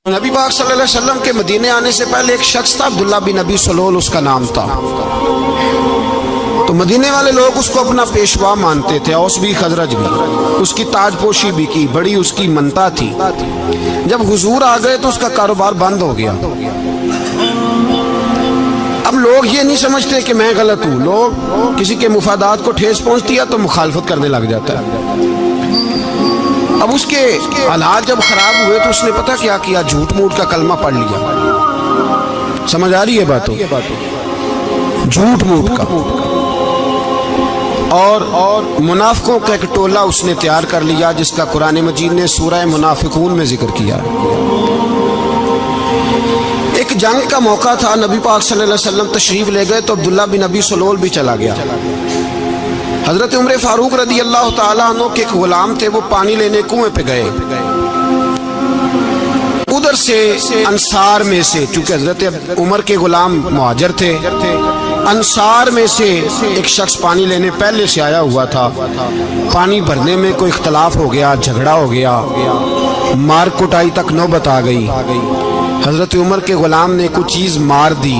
نبی پاک صلی اللہ علیہ وسلم کے مدینے آنے سے پہلے ایک شخص تھا، عبداللہ بن ابی سلول اس کا نام تھا۔ تو مدینے والے لوگ اس کو اپنا پیشوا مانتے تھے، اوس بھی خزرج بھی، اس کی تاج پوشی بھی کی، بڑی اس کی منتا تھی۔ جب حضور آ گئے تو اس کا کاروبار بند ہو گیا۔ اب لوگ یہ نہیں سمجھتے کہ میں غلط ہوں، لوگ کسی کے مفادات کو ٹھیس پہنچتی ہے تو مخالفت کرنے لگ جاتا ہے۔ اب اس کے حالات جب خراب ہوئے تو اس نے پتہ کیا کیا، جھوٹ موٹ کا کلمہ پڑھ لیا۔ سمجھ آ رہی ہے باتوں؟ جھوٹ موٹ کا، اور منافقوں کا ایک ٹولہ اس نے تیار کر لیا، جس کا قرآن مجید نے سورہ منافقون میں ذکر کیا۔ ایک جنگ کا موقع تھا، نبی پاک صلی اللہ علیہ وسلم تشریف لے گئے تو عبداللہ بن ابی سلول بھی چلا گیا۔ حضرت عمر فاروق رضی اللہ تعالیٰ عنہ کے ایک غلام تھے، وہ پانی لینے کنویں پہ گئے۔ ادھر سے انصار میں سے، چونکہ حضرت عمر کے غلام مہاجر تھے، انصار میں سے ایک شخص پانی لینے پہلے سے آیا ہوا تھا۔ پانی بھرنے میں کوئی اختلاف ہو گیا، جھگڑا ہو گیا، مار کٹائی تک نوبت آ گئی۔ حضرت عمر کے غلام نے کچھ چیز مار دی،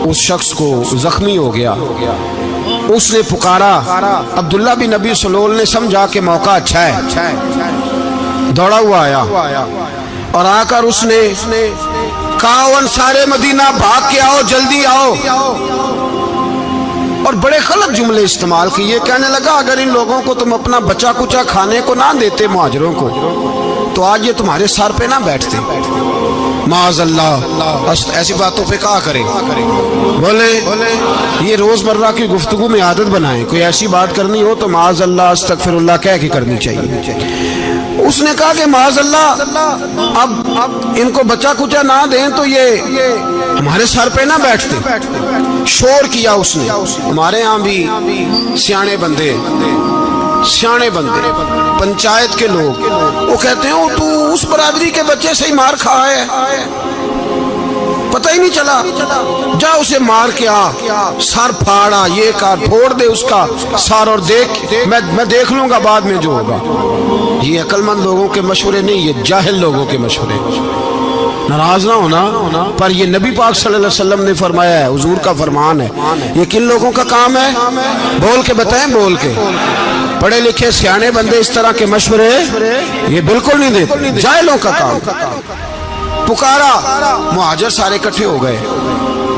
اس شخص کو زخمی ہو گیا۔ اس نے پکارا، عبداللہ بن ابی سلول نے سمجھا کہ موقع اچھا ہے، دوڑا ہوا آیا اور آ کر اس نے کہا، انصار مدینہ بھاگ کے آؤ، جلدی آؤ، اور بڑے غلط جملے استعمال کیے۔ کہنے لگا، اگر ان لوگوں کو تم اپنا بچا کچا کھانے کو نہ دیتے مہاجروں کو، تو آج یہ تمہارے سر پہ نہ بیٹھتے۔ معاذ اللہ، ایسی باتوں پہ کہا کرے، بولے یہ روز مرہ کی گفتگو میں عادت بنائیں، کوئی ایسی بات کرنی ہو تو معاذ اللہ استغفر اللہ کہہ کے کرنی چاہیے۔ اس نے کہا کہ معاذ اللہ، اب ان کو بچا کچا نہ دیں تو یہ ہمارے سر پہ نہ بیٹھتے۔ شور کیا اس نے۔ ہمارے ہاں بھی سیانے بندے پنچایت کے لوگ، وہ کہتے ہیں تو اس برادری کے بچے سے ہی مار کھا ہے، پتہ ہی نہیں چلا، جا اسے مار کے آ، سر پھاڑا، یہ کہا پھوڑ دے اس کا سر، اور دیکھ میں دیکھ لوں گا بعد میں جو ہوگا۔ یہ عقل مند لوگوں کے مشورے نہیں، یہ جاہل لوگوں کے مشورے۔ ناراض نہ ہونا، پر یہ نبی پاک صلی اللہ علیہ وسلم نے فرمایا ہے، حضور کا فرمان ہے۔ یہ کن لوگوں کا کام ہے؟ بول کے بتائیں، بول کے۔ پڑھے لکھے سیانے بندے اس طرح کے مشورے یہ بالکل نہیں دیتے، جاہلوں کا کام۔ پکارا، مہاجر سارے اکٹھے ہو گئے،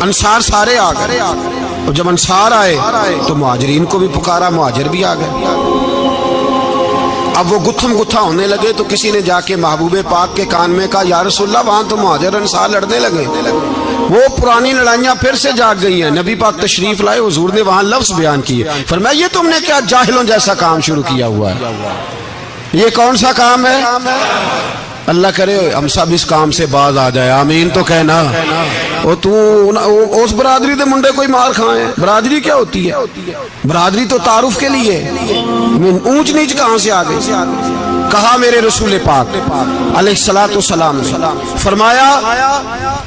انصار سارے آ گئے، اور جب انصار آئے تو مہاجرین کو بھی پکارا، مہاجر بھی آ گئے۔ اب وہ گتھم گتھا ہونے لگے تو کسی نے جا کے محبوب پاک کے کان میں کہا، یا رسول اللہ، وہاں تو مہاجر انصار لڑنے لگے۔ وہ پرانی لڑائیاں پھر سے جاگ گئی ہیں۔ نبی پاک تشریف لائے، حضور نے وہاں لفظ بیان کیے، فرمایا یہ تم نے کیا جاہلوں جیسا کام شروع کیا ہوا ہے؟ یہ کون سا کام ہے؟ اللہ کرے ہم سب اس کام سے باز آ جائے، آمین تو کہنا۔ اس برادری دے منڈے کوئی مار کھائے، برادری کیا ہوتی ہے؟ برادری تو تعارف کے لیے، اونچ نیچ کہاں سے آ گئی؟ کہا میرے رسول پاک علیہ الصلوۃ والسلام نے، فرمایا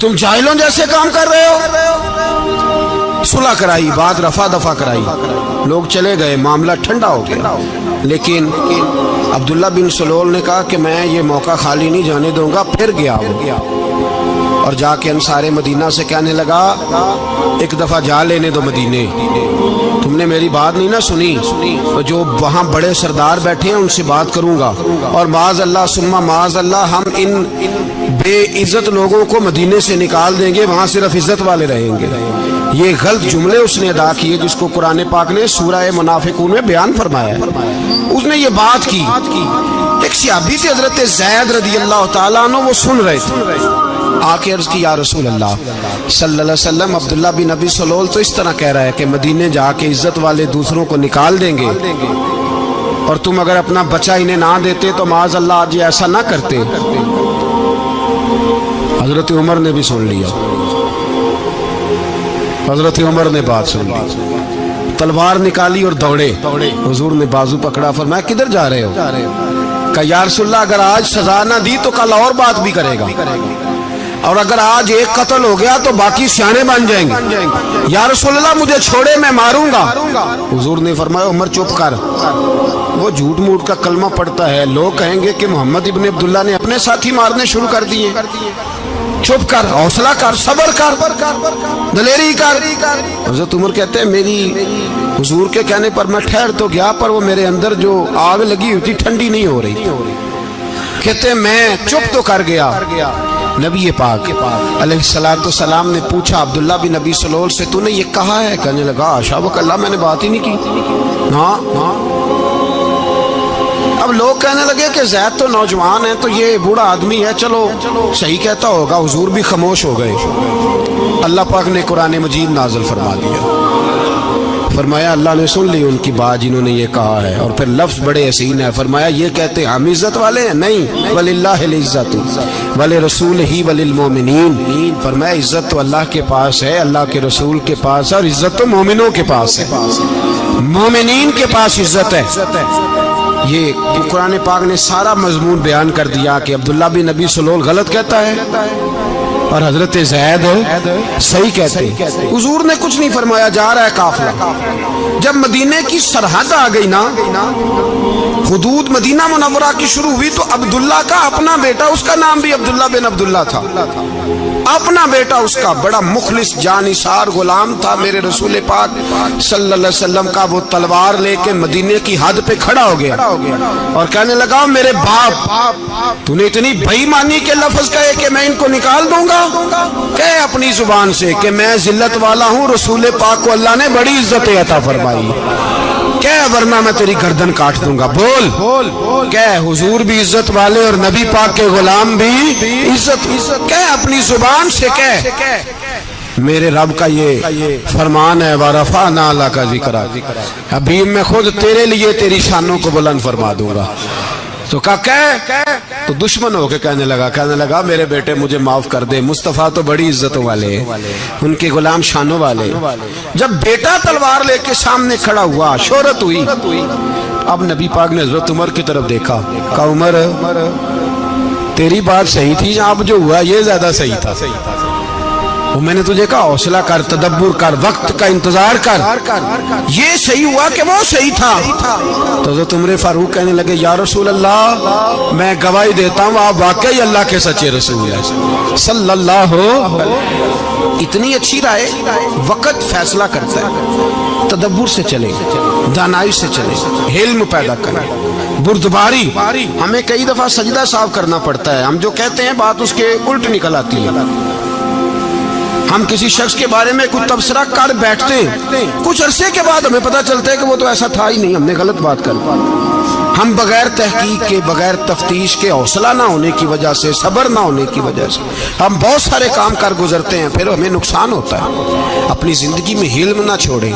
تم جاہلوں جیسے کام کر رہے ہو۔ صلح کرائی، بات رفع دفع کرائی، لوگ چلے گئے، معاملہ ٹھنڈا ہو گیا۔ لیکن عبداللہ بن سلول نے کہا کہ میں یہ موقع خالی نہیں جانے دوں گا۔ پھر گیا وہ، اور جا کے انصار مدینہ سے کہنے لگا، ایک دفعہ جا لینے دو مدینے، تم نے میری بات نہیں نہ سنی، جو وہاں بڑے سردار بیٹھے ہیں ان سے بات کروں گا، اور معاذ اللہ ثم معاذ اللہ ہم ان بے عزت لوگوں کو مدینے سے نکال دیں گے، وہاں صرف عزت والے رہیں گے۔ یہ غلط جملے اس نے ادا کیے جس کو قرآن پاک نے سورہ منافقون میں بیان فرمایا ہے۔ اس نے یہ بات کی، ایک صحابی تھے حضرت زید رضی اللہ تعالیٰ عنہ، وہ سن رہے تھے، آ کے عرض کی، یا رسول اللہ صلی اللہ علیہ وسلم، عبداللہ بن ابی سلول تو اس طرح کہہ رہا ہے کہ مدینے جا کے عزت والے دوسروں کو نکال دیں گے، اور تم اگر اپنا بچہ انہیں نہ دیتے تو معاذ اللہ آج ایسا نہ کرتے۔ حضرت عمر نے بھی سن لیا، حضرت عمر نے بات سن لی، تلوار نکالی اور دوڑے۔ حضور نے بازو پکڑا، فرمایا کدھر جا رہے ہو؟ کہ یا رسول اللہ اگر آج سزا نہ دی تو کل اور بات بھی کرے گا، اور اگر آج ایک قتل ہو گیا تو باقی سیانے بن جائیں گے، یا رسول اللہ مجھے چھوڑے میں ماروں گا۔ حضور نے فرمایا عمر چپ کر، وہ جھوٹ موٹ کا کلمہ پڑھتا ہے، لوگ کہیں گے کہ محمد ابن عبداللہ نے اپنے ساتھی مارنے شروع کر دیے، چپ کر، حوصلہ کر، صبر کر، دلیری کر۔ حضرت عمر کہتے ہیں میری حضور کے کہنے پر میں ٹھہر تو گیا، پر وہ میرے اندر جو آگ لگی ہوئی تھی ٹھنڈی نہیں ہو رہی تھی۔ کہتے ہیں میں چپ تو کر گیا۔ نبی پاک علیہ السلام نے پوچھا عبداللہ بن نبی سلول سے تو نے یہ کہا ہے؟ کہنے لگا حاشا وک اللہ میں نے بات ہی نہیں کی۔ ہاں اب لوگ کہنے لگے کہ زید تو نوجوان ہے تو یہ بوڑھا آدمی ہے، چلو صحیح کہتا ہوگا۔ حضور بھی خاموش ہو گئے۔ اللہ پاک نے قرآن مجید نازل فرما دیا، فرمایا اللہ نے سن لی ان کی بات جنہوں نے یہ کہا ہے، اور پھر لفظ بڑے حسین ہے، فرمایا یہ کہتے ہیں ہم عزت والے ہیں؟ نہیں، وللہ العزت ولرسولہ وللمؤمنین، فرمایا عزت تو اللہ کے پاس ہے، اللہ کے رسول کے پاس ہے، اور عزت تو مومنوں کے پاس ہے، مومنین کے پاس عزت ہے۔ یہ قرآن پاک نے سارا مضمون بیان کر دیا کہ عبداللہ بن نبی سلول غلط کہتا ہے اور حضرت زید صحیح کہتے ہیں۔ حضور نے کچھ نہیں فرمایا، جا رہا ہے قافلہ۔ جب مدینے کی سرحد آ گئی نا، حدود مدینہ منورہ کی شروع ہوئی، تو عبداللہ کا اپنا بیٹا، اس کا نام بھی عبداللہ بن عبداللہ تھا، اپنا بیٹا اس کا بڑا مخلص جانثار غلام تھا میرے رسول پاک صلی اللہ علیہ وسلم کا، وہ تلوار لے کے مدینے کی حد پہ کھڑا ہو گیا اور کہنے لگا میرے باپ تو نے اتنی بے ایمانی کے لفظ کہے کہ میں ان کو نکال دوں گا؟ کہے اپنی زبان سے کہ میں ذلت والا ہوں، رسول پاک کو اللہ نے بڑی عزت عطا فرمائی، کہے ورنہ میں تیری گردن کاٹ دوں گا۔ بول کہے حضور بھی عزت والے اور نبی پاک کے غلام بھی عزت، کہے اپنی زبان سے کہے میرے رب کا یہ فرمان ہے وَرَفَعْنَا لَكَ ذِكْرَكَ، ابھی میں خود تیرے لیے تیری شانوں کو بلند فرما دوں گا۔ تو کہا تو دشمن ہو کے کہنے لگا میرے بیٹے مجھے معاف کر دے، مصطفیٰ تو بڑی عزتوں والے ہیں، ان کے غلام شانوں والے۔ جب بیٹا تلوار لے کے سامنے کھڑا ہوا، شہرت ہوئی، اب نبی پاک نے حضرت عمر کی طرف دیکھا، کہا عمر تیری بات صحیح تھی، اب جو ہوا یہ زیادہ صحیح تھا، وہ میں نے تجھے کہا حوصلہ کر، تدبر کر، وقت کا انتظار کر، یہ صحیح ہوا کہ وہ صحیح تھا۔ تو حضرت عمر فاروق کہنے لگے یا رسول اللہ میں گواہی دیتا ہوں آپ واقعی اللہ کے سچے رسول ہیں صلی اللہ علیہ۔ اتنی اچھی رائے، وقت فیصلہ کرتا ہے، تدبر سے چلے، دانائی سے چلے، علم پیدا کرے، بردباری۔ ہمیں کئی دفعہ سجدہ صاف کرنا پڑتا ہے، ہم جو کہتے ہیں بات اس کے الٹ نکل آتی ہے۔ ہم کسی شخص کے بارے میں کچھ تبصرہ کر بیٹھتے ہیں، کچھ عرصے کے بعد ہمیں پتہ چلتا ہے کہ وہ تو ایسا تھا ہی نہیں، ہم نے غلط بات کر دی۔ ہم بغیر تحقیق کے، بغیر تفتیش کے، حوصلہ نہ ہونے کی وجہ سے، صبر نہ ہونے کی وجہ سے ہم بہت سارے کام کر گزرتے ہیں، پھر ہمیں نقصان ہوتا ہے۔ اپنی زندگی میں علم نہ چھوڑیں۔